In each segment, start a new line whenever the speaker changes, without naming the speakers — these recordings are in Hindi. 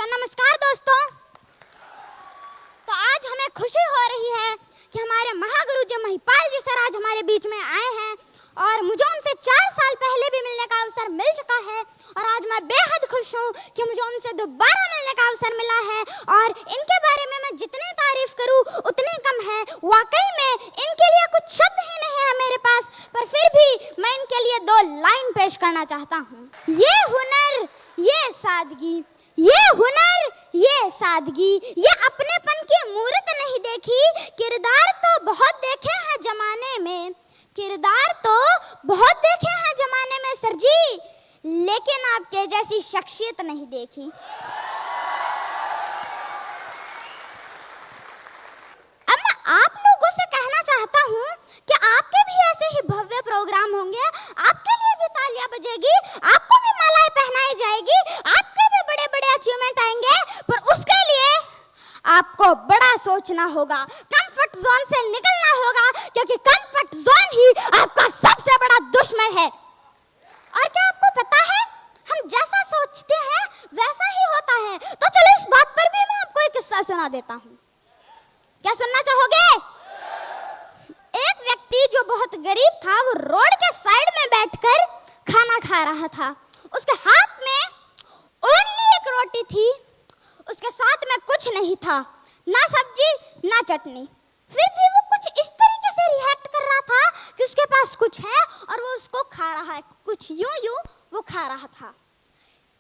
नमस्कार दोस्तों। तो आज हमें खुशी हो रही है कि हमारे महागुरु जी महिपाल जी सर आज हमारे बीच में आए हैं और मुझे उनसे 4 साल पहले भी मिलने का अवसर मिल चुका है और आज मैं बेहद खुश हूँ कि मुझे उनसे दोबारा मिलने का अवसर मिला है और इनके बारे में मैं जितनी तारीफ करूँ उतनी कम है। वाकई में इनके लिए कुछ शब्द ही नहीं है मेरे पास, पर फिर भी मैं इनके लिए 2 लाइन पेश करना चाहता हूँ। ये हुनर, ये सादगी, ये हुनर, ये सादगी, ये अपनेपन की मूरत नहीं देखी, किरदार तो बहुत देखे हैं जमाने में, किरदार तो बहुत देखे हैं जमाने में सर जी, लेकिन आपके जैसी शख्सियत नहीं देखी। अब मैं आप लोगों से कहना चाहता हूँ कि आपके भी ऐसे ही भव्य प्रोग्राम होंगे, आपके लिए भी तालियां बजेगी, आपको भी मालाएं पहनाई जाएगी, आपके भी बड़े-बड़े अचीवमेंट आएंगे, पर उसके लिए आपको बड़ा सोचना होगा, कंफर्ट जोन से निकलना होगा, क्योंकि कंफर्ट जोन ही आपका सबसे बड़ा दुश्मन है। और क्या आपको पता है, हम जैसा सोचते हैं वैसा ही होता है। तो चलो इस बात पर भी मैं आपको एक किस्सा सुना देता हूँ। क्या सुनना चाहोगे? एक व्यक्ति जो बहुत गरीब था, वो रोड के साइड में बैठकर खाना खा रहा था। उसके हाथ में ओनली एक रोटी थी, उसके साथ में कुछ नहीं था, ना सब्जी ना चटनी। फिर भी वो कुछ इस तरीके से रिएक्ट कर रहा था कि उसके पास कुछ है और वो उसको खा रहा है, कुछ यूं वो खा रहा था।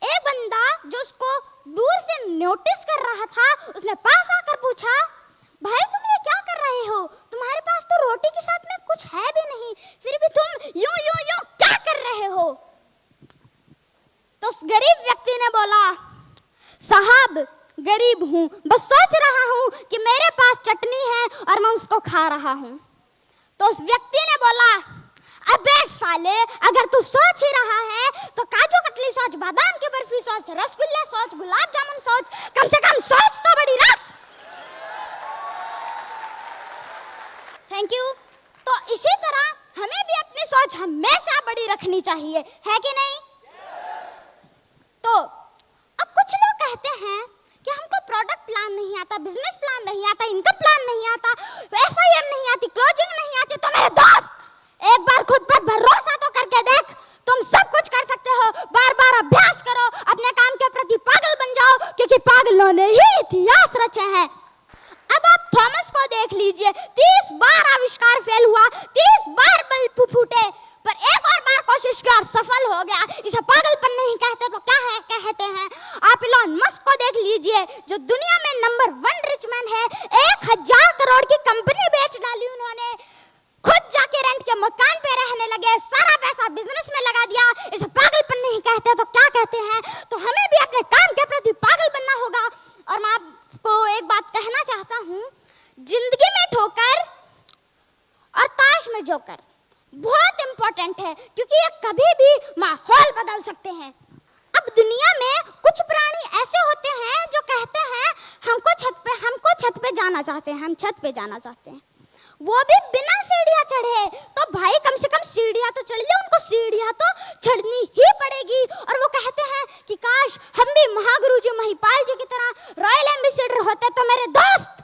एक बंदा जो उसको दूर से नोटिस कर रहा था, उसने पास आकर पूछा, भाई तुम ये क्या कर रहे हो? तुम्हारे पास तो रोटी के साथ में कुछ है भी नहीं, फिर भी तुम यूं क्या कर रहे हो? तो उस गरीब व्यक्ति ने बोला, साहब गरीब हूँ, बस सोच रहा हूँ कि मेरे पास चटनी है और मैं उसको खा रहा हूँ। तो उस व्यक्ति ने बोला, अबे साले, अगर तू सोच ही रहा है तो काजू कतली सोच, बादाम की बर्फी सोच, रसगुल्ले सोच, गुलाब जामुन सोच, कम से कम सोच तो बड़ी रख। Thank you. तो इसी तरह हमें भी अपनी सोच हमेशा बड़ी रखनी चाहिए, है कि नहीं? तो अब कुछ लोग कहते हैं कि हमको प्रोडक्ट प्लान नहीं आता, बिजनेस प्लान नहीं आता, इनकम प्लान नहीं आता, FIM नहीं आती, क्लोजिंग नहीं आती। तो मेरे दोस्त, एक बार खुद पर भरोसा तो करके देख, तुम सब कुछ कर सकते हो। बार-बार अभ्यास करो, अपने काम के प्रति पागल बन जाओ, क्योंकि पागलों ने ही इतिहास रचे हैं। अब आप थॉमस को देख लीजिए, 30 बार आविष्कार फेल हुआ, 30 बार बल्ब फूटे, पर एक और बार कोशिश की और सफल हो गया। इसे पागलपन नहीं कहते तो क्या है कहते हैं? आप इलॉन मस्क को देख लीजिए, जो दुनिया में नंबर 1 रिच मैन है, 1000 करोड़ की कंपनी बेच डाली उन्होंने, खुद जाके रेंट के मकान पे रहने लगे, सारा पैसा बिजनेस में लगा दिया। इसे पागलपन नहीं कहते तो क्या कहते हैं? तो हमें भी अपने काम के प्रति पागल बनना होगा। और मैं आपको एक बात कहना चाहता हूँ, जिंदगी में ठोकर और ताश में जोकर बहुत इंपॉर्टेंट है, क्योंकि ये कभी भी माहौल बदल सकते हैं। अब दुनिया में कुछ प्राणी ऐसे होते हैं जो कहते हैं हमको छत पे जाना चाहते हैं, हम छत पे जाना चाहते हैं, वो भी बिना सीढ़ियां चढ़े। तो भाई कम से कम सीढ़ियां तो चढ़ ले, उनको सीढ़ियां तो चढ़नी ही पड़ेगी। और वो कहते हैं कि काश हम भी महागुरु जी महिपाल जी की तरह रॉयल एम्बेसडर होते। तो मेरे दोस्त,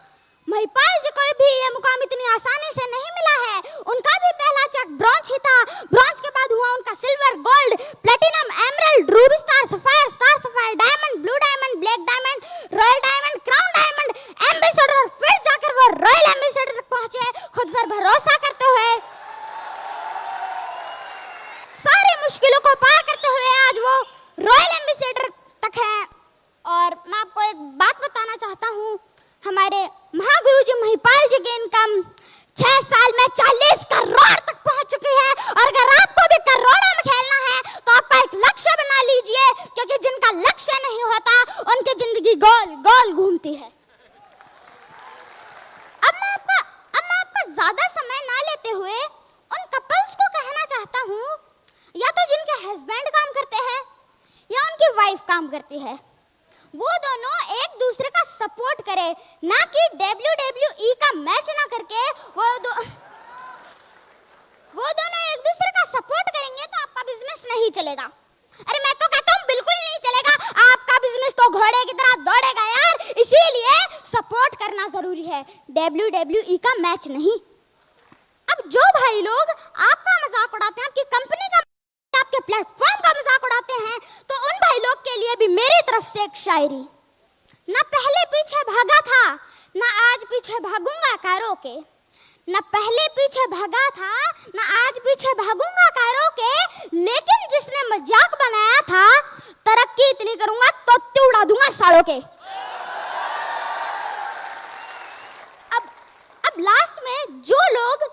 महिपाल जी को भी ये मुकाम इतनी आसानी से नहीं मिला है। उनका भी पहला चेक ब्रॉन्ज ही था, ब्रॉन्ज के बाद हुआ उनका silver, gold, platinum, emerald, Ruby star sapphire, diamond, blue diamond, black diamond, royal diamond, crown diamond, ambassador, और फिर जाकर वो रॉयल एम्बेसडर तक पहुंचे, खुद पर भरोसा करते हुए, सारी मुश्किलों को पार करते हुए आज वो रॉयल एम्बेसडर तक है। और मैं आपको एक बात बताना चाहता हूँ, हमारे महागुरु जी महिपाल जी की इनकम 6 साल में 40 करोड़ तक पहुंच चुकी है। और अगर आपको भी करोड़ों में खेलना है तो आपका एक लक्ष्य बना लीजिए, क्योंकि जिनका लक्ष्य नहीं होता उनकी जिंदगी गोल गोल घूमती है। अब मैं आपका ज्यादा समय ना लेते हुए उन कपल्स को कहना चाहता हूँ, या तो जिनके हस्बैंड काम करते हैं या उनकी वाइफ काम करती है, वो दोनों एक दूसरे का सपोर्ट करे, ना कि WWE का मैच ना करके वो दोनों एक दूसरे का सपोर्ट करेंगे तो आपका बिजनेस नहीं चलेगा। अरे मैं तो कहता हूँ बिल्कुल नहीं चलेगा। आपका बिजनेस तो घोड़े की तरह दौड़ेगा यार, इसीलिए सपोर्ट करना जरूरी है, WWE का मैच नहीं। अब जो भाई लोग आपका मजाक उड़ाते हैं, आपकी कंपनी का, आपके प्लेटफॉर्म का मजाक उड़ाते हैं, तो उन भाई लोग के लिए भी मेरी तरफ से एक शायरी। ना पहले पीछे भागा था, ना आज पीछे भागूंगा कारों के, ना पहले पीछे भागा था, ना आज पीछे भागूंगा कारों के, लेकिन जिसने मजाक बनाया था, तरक्की इतनी करूंगा तो उड़ा दूंगा सालों के। अब लास्ट में जो लोग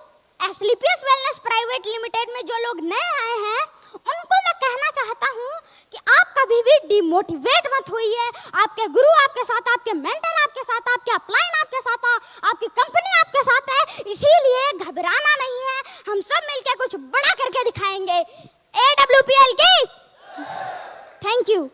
एस्क्लेपियस वेलनेस प्राइवेट लिमिटेड में जो लोग नए आए हैं, उनको मैं कहना चाहता हूं कि आप कभी भी डिमोटिवेट मत होइए। आपके गुरु आपके साथ, आपके मेंटर आपके साथ, आपके अपलाइन आपके साथ, आपकी कंपनी आपके साथ है, इसीलिए घबराना नहीं है। हम सब मिलकर कुछ बड़ा करके दिखाएंगे। AWPL की थैंक यू।